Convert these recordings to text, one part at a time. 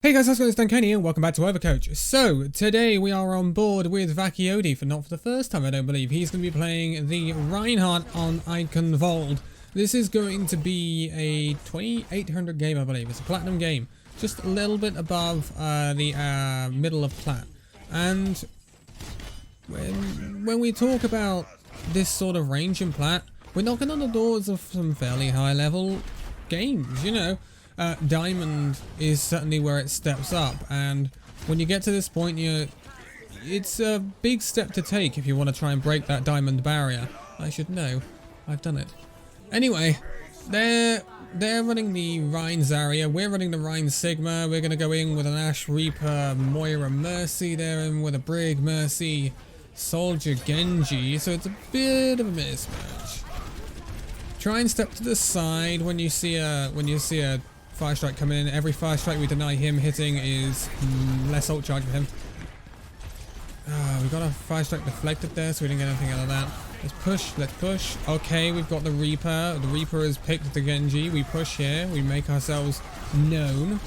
Hey guys, how's it going? It's Danconia and welcome back to Overcoach. So, today we are on board with Vakiodi not for the first time, I don't believe. He's going to be playing the Reinhardt on Eichenwald. This is going to be a 2800 game, I believe. It's a Platinum game. Just a little bit above the middle of Plat. And when we talk about this sort of range in Plat, we're knocking on the doors of some fairly high level games, you know. Diamond is certainly where it steps up, and when you get to this point, it's a big step to take if you want to try and break that diamond barrier. I should know. I've done it. Anyway, they're running the REIN Zarya. We're running the REIN Sigma. We're going to go in with an Ashe Reaper, Moira Mercy. They're in with a Brig Mercy, Soldier Genji. So it's a bit of a mismatch. Try and step to the side when you see a fire strike come in. Every fire strike we deny him hitting is less ult charge for him. We got a fire strike deflected there, so we didn't get anything out of that. Let's push. Okay, we've got the Reaper. The Reaper has picked the Genji. We push here. We make ourselves known.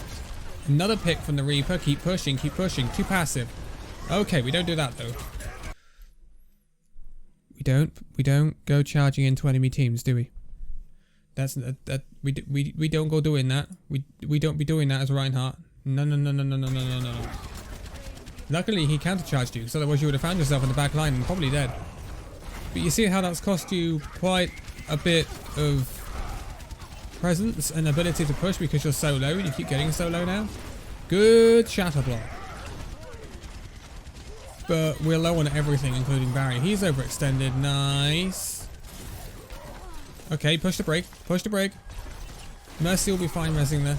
Another pick from the Reaper. Keep pushing. Too passive. Okay, we don't do that though. We don't go charging into enemy teams, do we? We don't go doing that. We don't be doing that as Reinhardt. No. Luckily he countercharged you, so otherwise you would have found yourself in the back line and probably dead. But you see how that's cost you quite a bit of presence and ability to push because you're so low and you keep getting so low now. Good shatter block. But we're low on everything including Barry. He's overextended. Nice. Okay, push the break. Mercy will be fine resing there.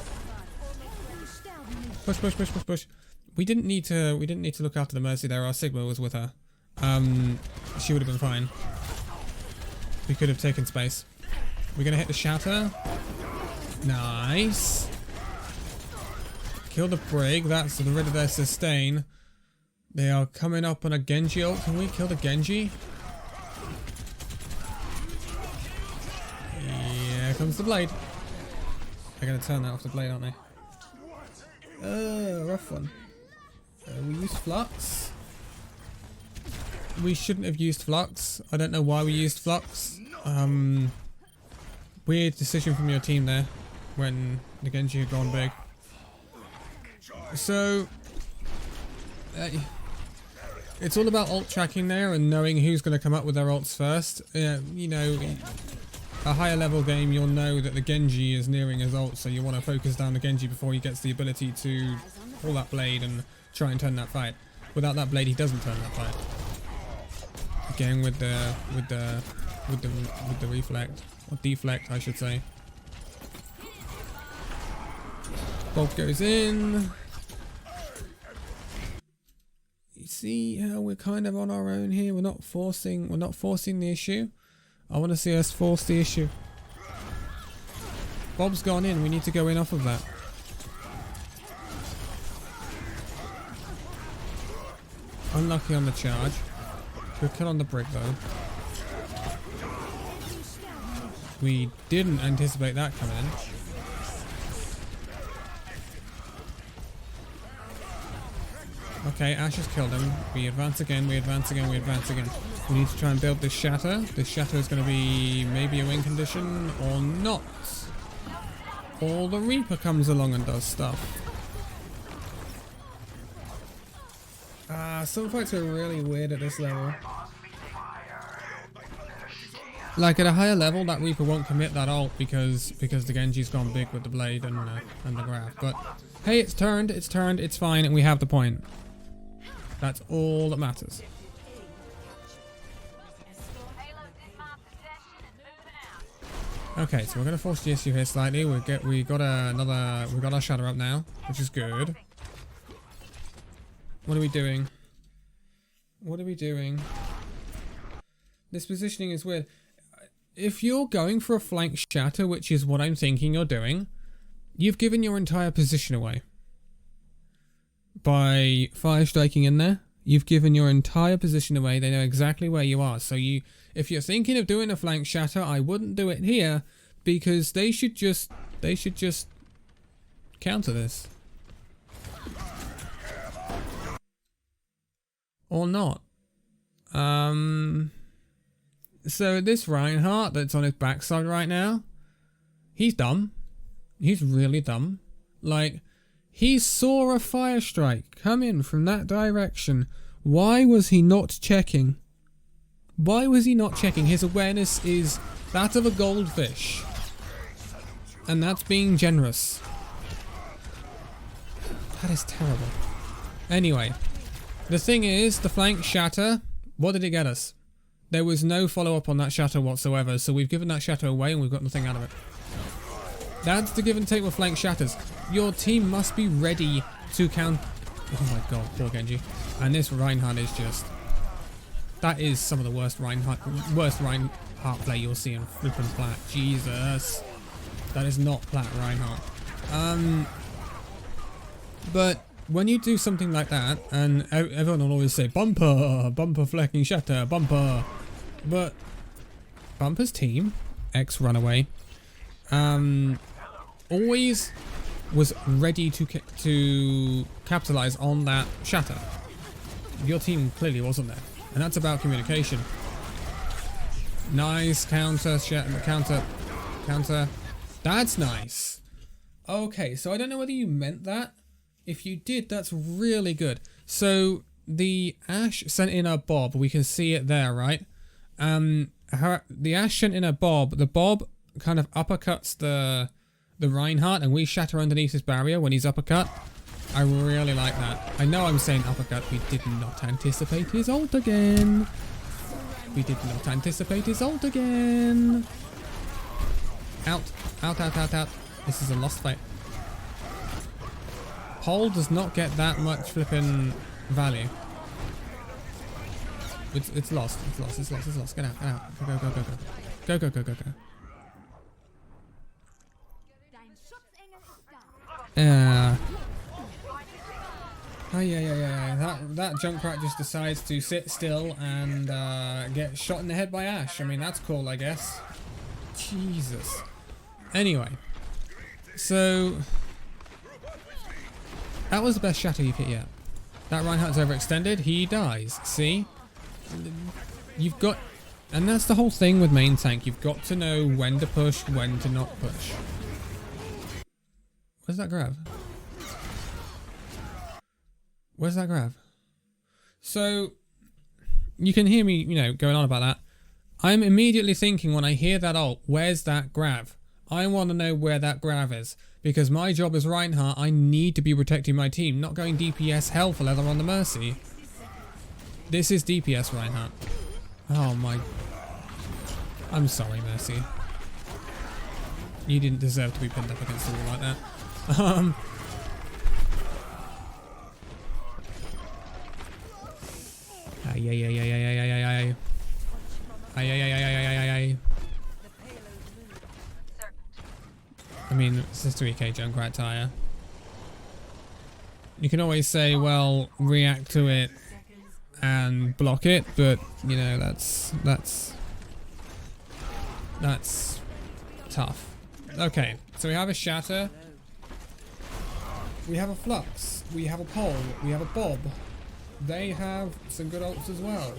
Push. We didn't need to look after the Mercy there. Our Sigma was with her. She would have been fine. We could have taken space. We're gonna hit the shatter. Nice. Kill the Brig. That's rid of their sustain. They are coming up on a Genji ult. Can we kill the Genji? Here comes the blade. They're going to turn that off the blade, aren't they? Rough one. We used Flux. We shouldn't have used Flux. I don't know why we used Flux. Weird decision from your team there when the Genji had gone big. So, it's all about ult tracking there and knowing who's going to come up with their ults first. You know, a higher level game, you'll know that the Genji is nearing his ult, so you want to focus down the Genji before he gets the ability to pull that blade and try and turn that fight. Without that blade, he doesn't turn that fight. Again, with the reflect or deflect, I should say. Bolt goes in. You see how we're kind of on our own here. We're not forcing the issue. I want to see us force the issue. Bob's gone in. We need to go in off of that. Unlucky on the charge. Good kill on the brick though. We didn't anticipate that coming in. Okay, Ashe has killed him. We advance again. We need to try and build this shatter. This shatter is going to be maybe a win condition or not. Or the Reaper comes along and does stuff. Some fights are really weird at this level. Like at a higher level, that Reaper won't commit that ult because the Genji's gone big with the blade and the grab. But hey, it's turned, it's fine, and we have the point. That's all that matters. Okay, so we're gonna force the issue here slightly. We got our shatter up now, which is good. What are we doing? This positioning is weird. If you're going for a flank shatter, which is what I'm thinking you're doing, you've given your entire position away. By fire striking in there, you've given your entire position away. They know exactly where you are. So if you're thinking of doing a flank shatter, I wouldn't do it here because they should just counter this. or not. So this Reinhardt that's on his backside right now, he's dumb. He's really dumb. Like, he saw a fire strike come in from that direction. Why was he not checking? Why was he not checking? His awareness is that of a goldfish. And that's being generous. That is terrible. Anyway, the thing is, the flank shatter, what did it get us? There was no follow-up on that shatter whatsoever, so we've given that shatter away and we've got nothing out of it. That's the give and take with flank shatters. Your team must be ready to count. Oh my god, poor Genji. And this Reinhardt is just... That is some of the worst Reinhardt play you'll see in flippin' Plat. Jesus. That is not Plat Reinhardt. But when you do something like that, and everyone will always say, bumper, bumper flecking shatter, bumper. But Bumper's team, ex-runaway, always was ready to capitalize on that shatter. Your team clearly wasn't there, and that's about communication. Nice counter, counter. That's nice. Okay, so I don't know whether you meant that. If you did, that's really good. So the Ashe sent in a Bob. We can see it there, right? The Ashe sent in a Bob. The Bob kind of uppercuts the Reinhardt, and we shatter underneath his barrier when he's uppercut. I really like that. I know I'm saying uppercut. We did not anticipate his ult again. We did not anticipate his ult again. Out. Out, out, out, out. This is a lost fight. Pole does not get that much flipping value. It's lost. It's lost. It's lost. It's lost. Get out. Get out. Go, go, go, go, go. Go, go, go, go, go. That Junkrat just decides to sit still and get shot in the head by Ashe. I mean, that's cool, I guess. Jesus. Anyway, so that was the best shatter you've hit yet. That Reinhardt's overextended. He dies. See, you've got, and that's the whole thing with main tank. You've got to know when to push, when to not push. Where's that grab? Where's that grab? So you can hear me, you know, going on about that. I'm immediately thinking when I hear that ult, where's that grab? I want to know where that grab is, because my job as Reinhardt, I need to be protecting my team, not going DPS hell for leather on the Mercy. This is DPS Reinhardt. Oh my... I'm sorry, Mercy. You didn't deserve to be pinned up against the wall like that. I mean, it's a 3k Junkrat tire. You can always say, well, react to it and block it, but you know, that's tough. Okay, so we have a shatter, we have a flux, we have a pole, we have a bob. They have some good ults as well.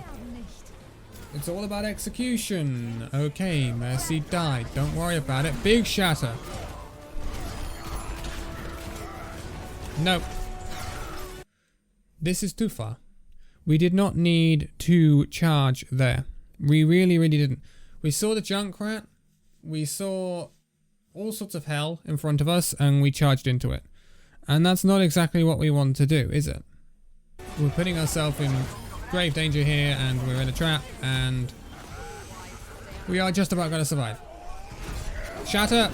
It's all about execution. Okay, Mercy died. Don't worry about it. Big shatter. Nope. This is too far. We did not need to charge there. We really, really didn't. We saw the Junkrat. We saw all sorts of hell in front of us, and we charged into it. And that's not exactly what we want to do, is it? We're putting ourselves in grave danger here, and we're in a trap, and we are just about going to survive. Shatter!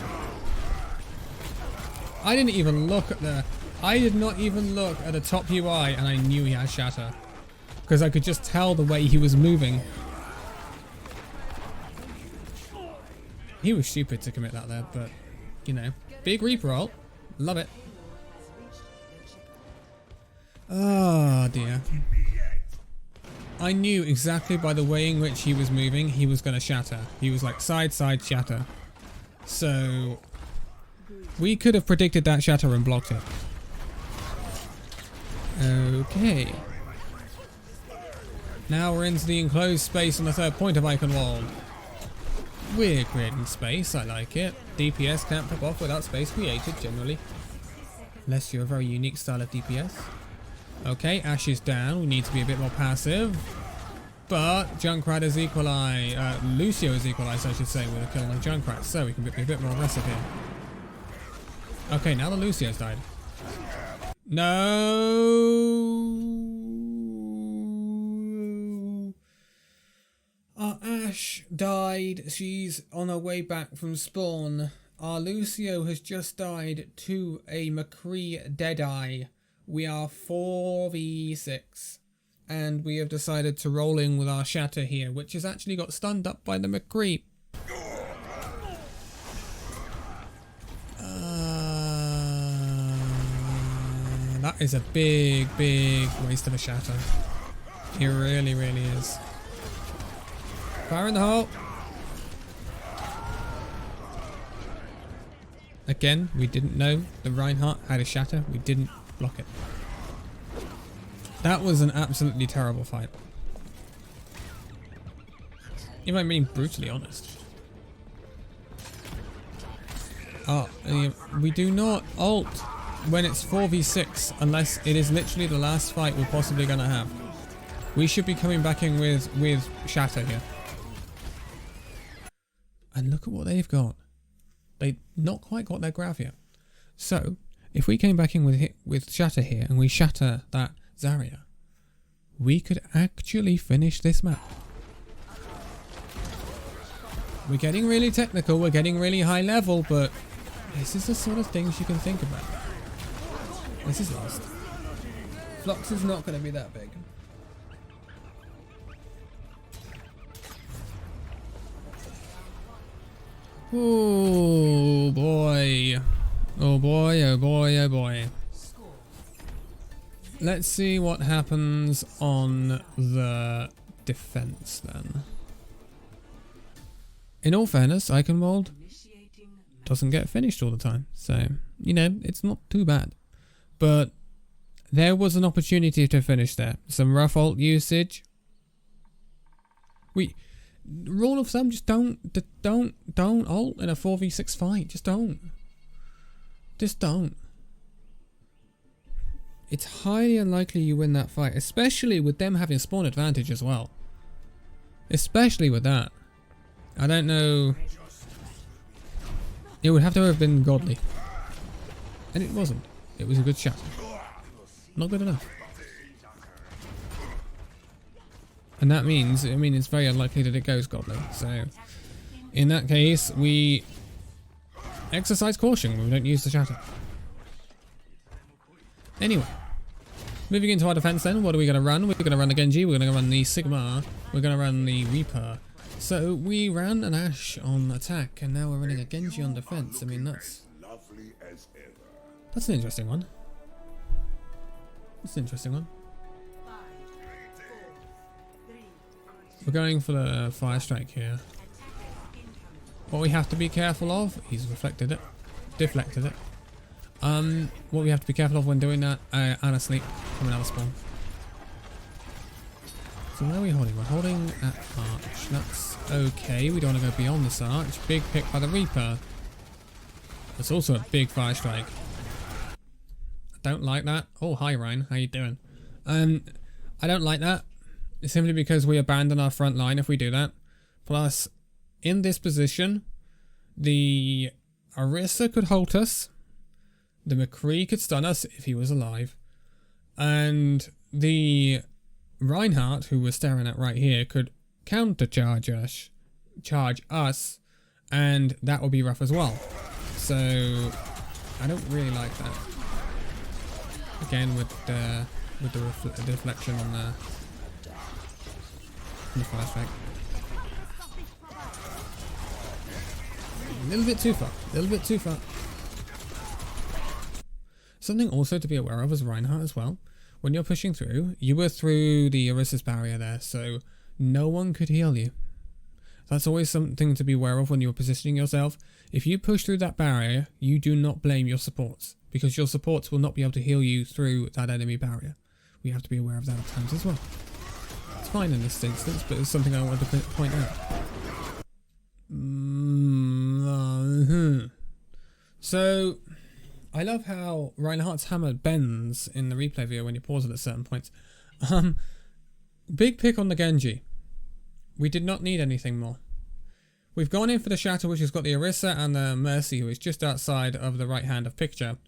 I didn't even look at the... I did not even look at the top UI, and I knew he had shatter. Because I could just tell the way he was moving. He was stupid to commit that there, but, you know. Big Reaper ult. Love it. Oh dear. I knew exactly by the way in which he was moving, he was going to shatter. He was like side shatter. So we could have predicted that shatter and blocked it. Okay. Now we're into the enclosed space on the third point of Eichenwald. We're creating space, I like it. DPS can't pop off without space created, generally. Unless you're a very unique style of DPS. Okay, Ashe is down. We need to be a bit more passive. But Junkrat is equalized. Lucio is equalized, I should say, with a kill on Junkrat. So we can be a bit more aggressive here. Okay, now the Lucio's died. No! Our Ashe died. She's on her way back from spawn. Our Lucio has just died to a McCree Deadeye. We are 4v6. And we have decided to roll in with our Shatter here, which has actually got stunned up by the McCree. That is a big waste of a Shatter. It really, really is. Fire in the hole. Again, we didn't know the Reinhardt had a Shatter. We didn't block it. That was an absolutely terrible fight. If I'm being brutally honest. We do not ult when it's 4v6 unless it is literally the last fight we're possibly going to have. We should be coming back in with Shatter here. And look at what they've got. They've not quite got their grav yet. So, if we came back in with Shatter here and we shatter that Zarya, we could actually finish this map. We're getting really technical, we're getting really high level, but this is the sort of things you can think about. This is lost. Flux is not going to be that big. Oh boy. Oh boy, oh boy, oh boy. Let's see what happens on the defense then. In all fairness, Eichenwald doesn't get finished all the time. So, you know, it's not too bad. But there was an opportunity to finish there. Some rough ult usage. Rule of thumb, just don't ult in a 4v6 fight. Just don't. Just don't. It's highly unlikely you win that fight, especially with them having spawn advantage as well. Especially with that. I don't know. It would have to have been godly. And it wasn't. It was a good shot. Not good enough. And that means, I mean, it's very unlikely that it goes godly. So, in that case, we exercise caution when we don't use the shatter. Anyway, moving into our defense then, what are we going to run? We're going to run the Genji, we're going to run the Sigma, we're going to run the Reaper. So, we ran an Ashe on attack, and now we're running a Genji on defense. I mean, that's an interesting one. That's an interesting one. We're going for the fire strike here. What we have to be careful of, he's deflected it. What we have to be careful of when doing that, Anna sleep coming out of spawn. So where are we holding? We're holding at Arch. That's okay. We don't want to go beyond this Arch. Big pick by the Reaper. That's also a big fire strike. I don't like that. Oh, hi Ryan. How you doing? I don't like that. Simply because we abandon our front line if we do that. Plus, in this position, the Orisa could halt us. The McCree could stun us if he was alive. And the Reinhardt, who we're staring at right here, could countercharge us, and that would be rough as well. So, I don't really like that. Again, with the deflection on the fire strike. A little bit too far. Something also to be aware of as Reinhardt as well. When you're pushing through, you were through the Orisa's barrier there, so no one could heal you. That's always something to be aware of when you're positioning yourself. If you push through that barrier, you do not blame your supports, because your supports will not be able to heal you through that enemy barrier. We have to be aware of that at times as well. It's fine in this instance, but it's something I wanted to point out. So, I love how Reinhardt's hammer bends in the replay view when you pause it at certain points. Big pick on the Genji. We did not need anything more. We've gone in for the Shatter, which has got the Orisa and the Mercy, who is just outside of the right hand of picture.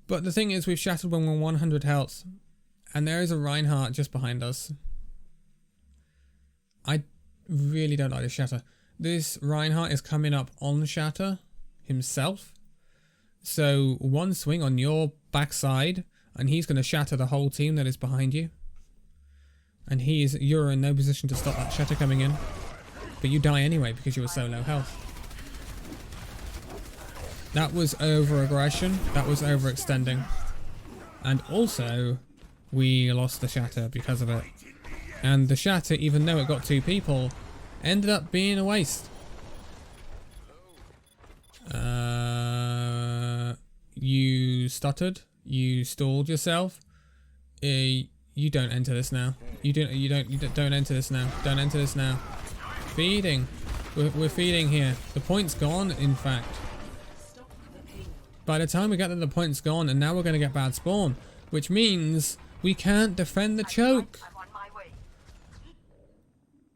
But the thing is, we've shattered when we're 100 health, and there is a Reinhardt just behind us. I really don't like this Shatter. This Reinhardt is coming up on Shatter himself. So one swing on your backside, and he's going to shatter the whole team that is behind you. And you're in no position to stop that Shatter coming in. But you die anyway because you were so low health. That was over-aggression. That was overextending. And also, we lost the Shatter because of it. And the Shatter, even though it got 2 people, ended up being a waste. You stuttered. You stalled yourself. You don't enter this now. You don't enter this now. Don't enter this now. Feeding. We're feeding here. The point's gone, in fact. By the time we get there, the point's gone, and now we're going to get bad spawn, which means we can't defend the choke.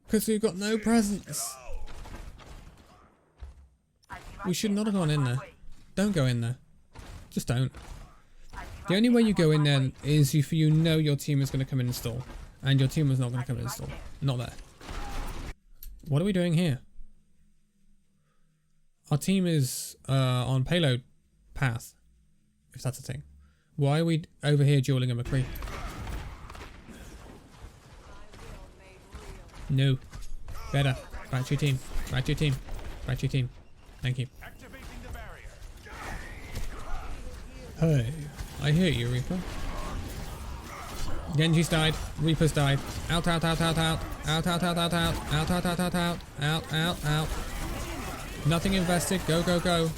Because we've got no presence. We should not have gone in there. Don't go in there. Just don't. The only way you go in there is if you know your team is going to come in and stall. And your team was not going to come in and stall. Not there. What are we doing here? Our team is on payload path. If that's a thing. Why are we over here dueling a McCree? No. Better. Back to your team. Back to your team. Back to your team. Thank you. Hey. I hear you, Reaper. Genji's died. Reaper's died. Out, out, out, out, out. Out, out, out, out, out. Out, out, out, out, out. Out, out, out. Nothing invested. Go, go, go.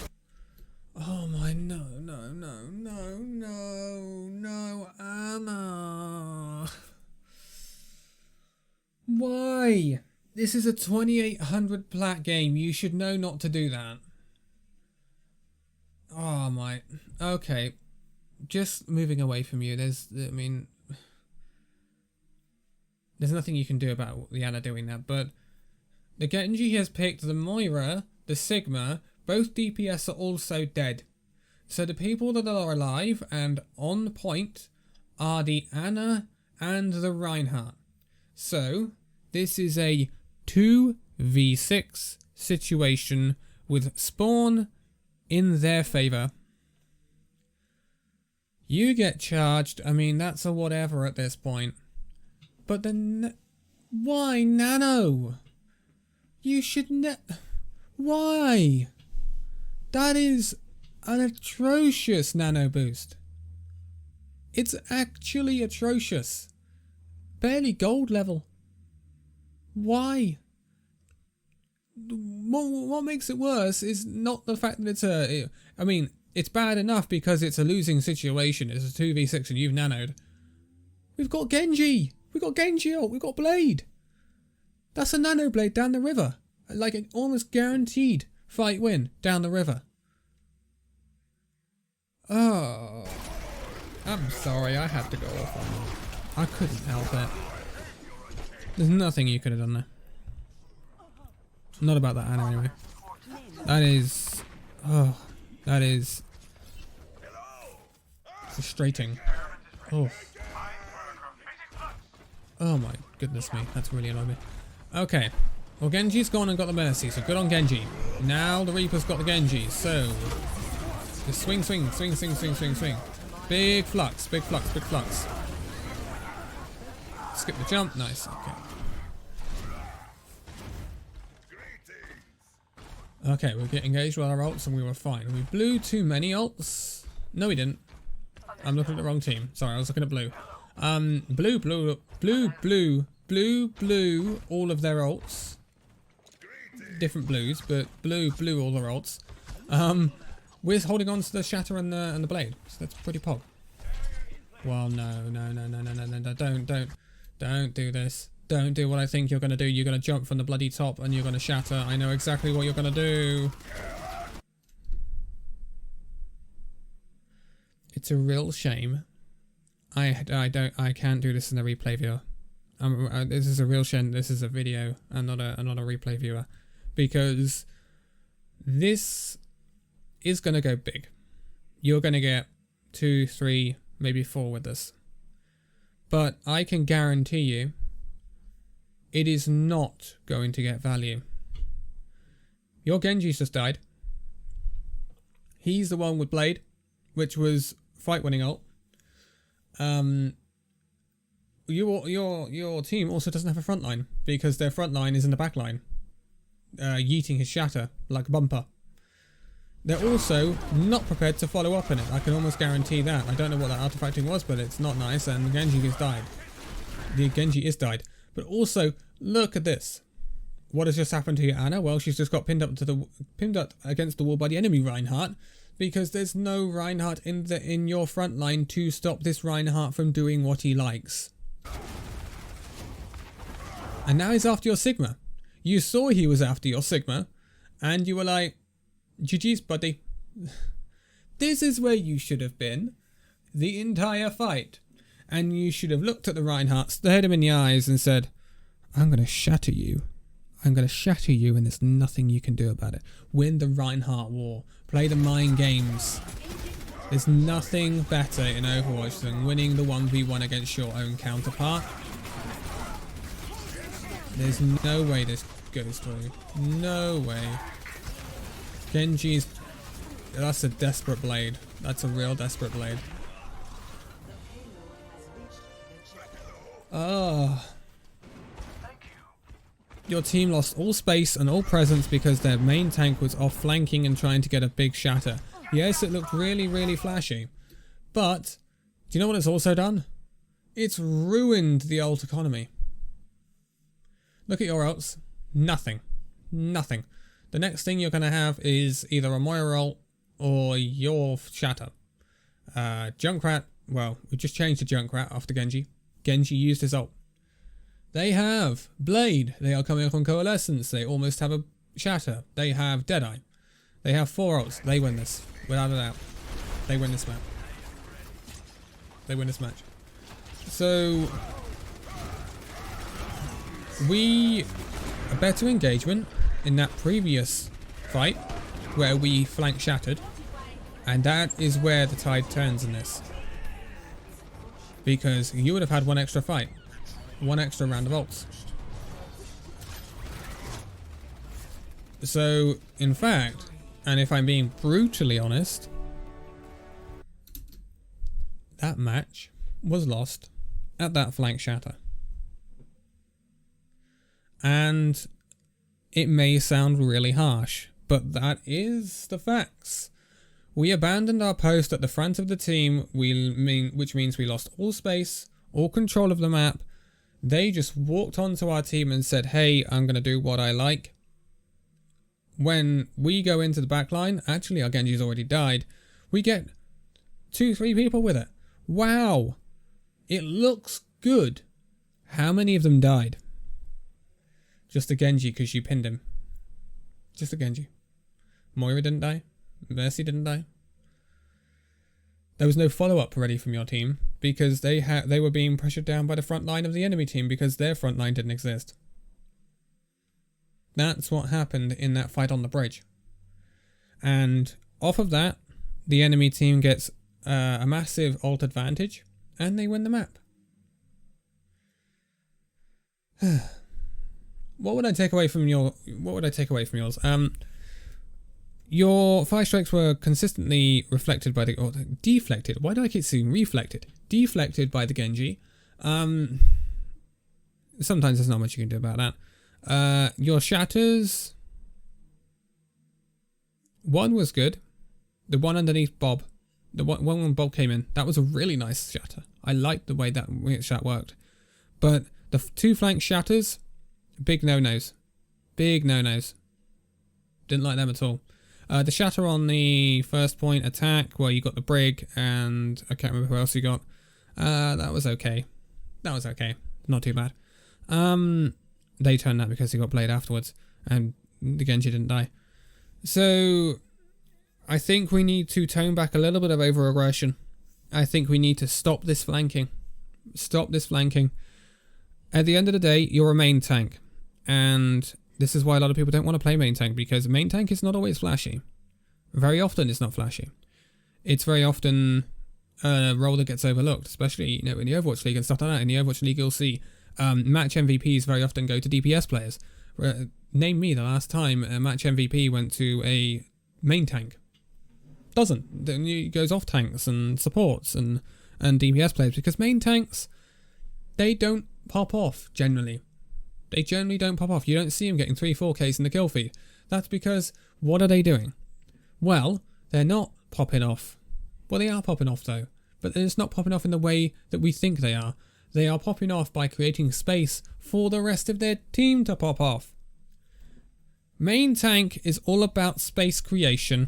Oh my, no, no, no, no, no, no, Amma. Why? This is a 2800 plat game. You should know not to do that. Oh my. Okay. Just moving away from you. There's nothing you can do about the Ana doing that, but the Genji has picked the Moira, the Sigma, both DPS are also dead. So the people that are alive and on point are the Ana and the Reinhardt. So this is a 2v6 situation with spawn in their favour. You get charged. I mean, that's a whatever at this point. But then, why Nano? You should why? That is an atrocious Nano boost. It's actually atrocious. Barely gold level. Why? What makes it worse is not the fact that it's I mean, it's bad enough because it's a losing situation. It's a 2v6 and you've nanoed. We've got Genji. We've got Genji ult. We've got Blade. That's a nano blade down the river. Like an almost guaranteed fight win down the river. Oh. I'm sorry. I had to go off on that. I couldn't help it. There's nothing you could have done there. Not about that Ana anyway. That is... Oh. That is... frustrating. Oh. Oh my goodness me. That's really annoying me. Okay. Well, Genji's gone and got the Mercy, so good on Genji. Now the Reaper's got the Genji, so... Just swing, swing, swing, swing, swing, swing, swing. Big flux, big flux, big flux. Skip the jump. Nice. Okay. Okay, we get engaged with our ults and we were fine. We blew too many ults. No, we didn't. I'm looking at the wrong team. Sorry, I was looking at blue. Blue all of their ults. Different blues, but blue all their ults. We're holding on to the Shatter and the Blade, so that's pretty pog. Well, no, don't do this. Don't do what I think you're going to do. You're going to jump from the bloody top and you're going to shatter. I know exactly what you're going to do. It's a real shame. I can't do this in a replay viewer. This is a real shame. This is a video and not a replay viewer, because this is going to go big. You're going to get 2, 3, maybe 4 with this. But I can guarantee you it is not going to get value. Your Genji's just died. He's the one with Blade, which was fight winning ult. Your team also doesn't have a front line, because their front line is in the back line, yeeting his shatter like a bumper. They're also not prepared to follow up in it. I can almost guarantee that. I don't know what that artifacting was, but it's not nice, and Genji has died. The Genji is died. But also, look at this. What has just happened to your Ana? Well, she's just got pinned up against the wall by the enemy Reinhardt, because there's no Reinhardt in your front line to stop this Reinhardt from doing what he likes. And now he's after your Sigma. You saw he was after your Sigma, and you were like, GG's, buddy. This is where you should have been the entire fight. And you should have looked at the Reinhardt, stared him in the eyes and said, I'm going to shatter you. I'm going to shatter you, and there's nothing you can do about it. Win the Reinhardt war. Play the mind games. There's nothing better in Overwatch than winning the 1v1 against your own counterpart. There's no way this goes through. No way. Genji's... That's a desperate blade. That's a real desperate blade. Oh. Your team lost all space and all presence because their main tank was off flanking and trying to get a big shatter. Yes, it looked really, really flashy. But, do you know what it's also done? It's ruined the ult economy. Look at your ults. Nothing. Nothing. The next thing you're going to have is either a Moira ult or your shatter. Junkrat, well, we just changed to Junkrat after Genji. Genji used his ult. They have Blade. They are coming up on Coalescence. They almost have a shatter. They have Deadeye. They have 4 ults. They win this. Without a doubt. They win this map. They win this match. So, a better engagement in that previous fight where we flank shattered, and that is where the tide turns in this, because you would have had one extra fight, one extra round of ults. So in fact, and if I'm being brutally honest, that match was lost at that flank shatter. And it may sound really harsh, but that is the facts. We abandoned our post at the front of the team, which means we lost all space, all control of the map. They just walked onto our team and said, hey, I'm going to do what I like. When we go into the back line, actually our Genji's already died, we get 2-3 people with it. Wow, it looks good. How many of them died? Just a Genji because you pinned him. Just a Genji. Moira didn't die. Mercy didn't die. There was no follow-up ready from your team because they were being pressured down by the front line of the enemy team because their front line didn't exist. That's what happened in that fight on the bridge. And off of that, the enemy team gets a massive ult advantage and they win the map. What would I take away from yours? Your 5 strikes were consistently reflected by or deflected. Why do I keep saying reflected? Deflected by the Genji. Sometimes there's not much you can do about that. Your shatters. One was good. The one underneath Bob. The one when Bob came in. That was a really nice shatter. I liked the way that shot worked. But the 2 flank shatters, big no-nos. Big no-nos. Didn't like them at all. The shatter on the first point attack where you got the brig and I can't remember who else you got. That was okay. That was okay. Not too bad. They turned that because he got played afterwards, and the Genji didn't die. So I think we need to tone back a little bit of over-aggression. I think we need to stop this flanking. Stop this flanking. At the end of the day, you're a main tank. And this is why a lot of people don't want to play main tank, because main tank is not always flashy. Very often it's not flashy. It's very often a role that gets overlooked, especially, you know, in the Overwatch League and stuff like that. In the Overwatch League, you'll see match MVPs very often go to DPS players. Name me the last time a match MVP went to a main tank. Doesn't. Then it goes off tanks and supports and DPS players, because main tanks, they don't pop off generally. They generally don't pop off. You don't see them getting 3-4Ks in the kill feed. That's because, what are they doing? Well, they're not popping off. Well, they are popping off though, but they're just not popping off in the way that we think they are. They are popping off by creating space for the rest of their team to pop off. Main tank is all about space creation,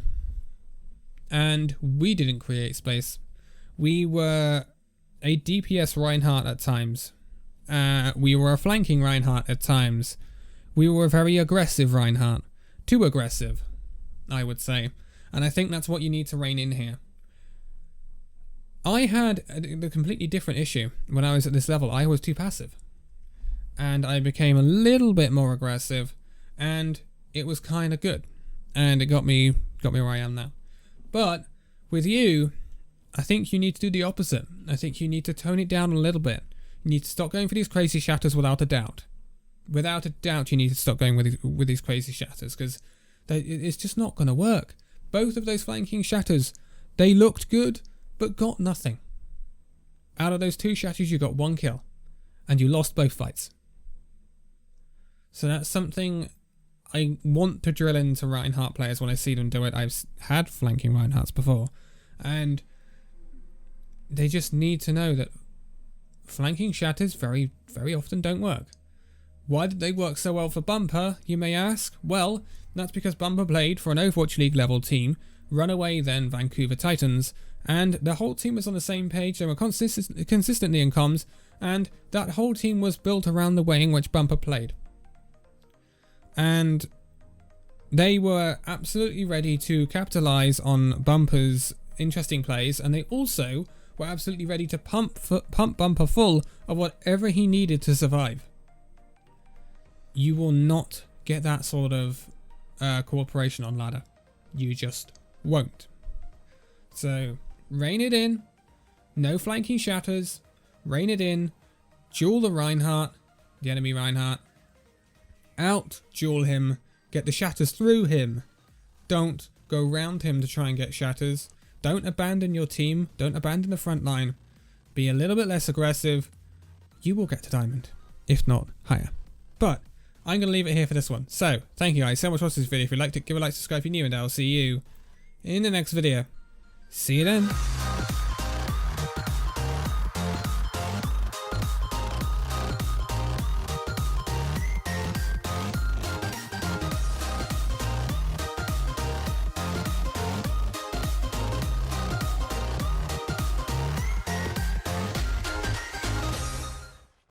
and we didn't create space. We were a DPS Reinhardt at times. We were a flanking Reinhardt at times. We were a very aggressive Reinhardt. Too aggressive, I would say. And I think that's what you need to rein in here. I had a completely different issue when I was at this level. I was too passive. And I became a little bit more aggressive. And it was kind of good. And it got me where I am now. But with you, I think you need to do the opposite. I think you need to tone it down a little bit. You need to stop going for these crazy shatters without a doubt. Without a doubt, you need to stop going with these crazy shatters, because it's just not going to work. Both of those flanking shatters, they looked good, but got nothing. Out of those 2 shatters, you got 1 kill, and you lost both fights. So that's something I want to drill into Reinhardt players when I see them do it. I've had flanking Reinhardts before, and they just need to know that flanking shatters very, very often don't work. Why did they work so well for Bumper, you may ask? Well, that's because Bumper played for an Overwatch League level team, Runaway then Vancouver Titans, and the whole team was on the same page. They were consistently in comms, and that whole team was built around the way in which Bumper played. And they were absolutely ready to capitalize on Bumper's interesting plays, and they also were absolutely ready to pump Bumper full of whatever he needed to survive. You will not get that sort of cooperation on ladder. You just won't. So rein it in. No flanking shatters. Rein it in. Duel the Reinhardt, the enemy Reinhardt. Out duel him. Get the shatters through him. Don't go round him to try and get shatters. Don't abandon your team. Don't abandon the front line. Be a little bit less aggressive. You will get to diamond, if not higher. But I'm going to leave it here for this one. So, thank you guys so much for watching this video. If you liked it, give a like, subscribe if you're new, and I'll see you in the next video. See you then.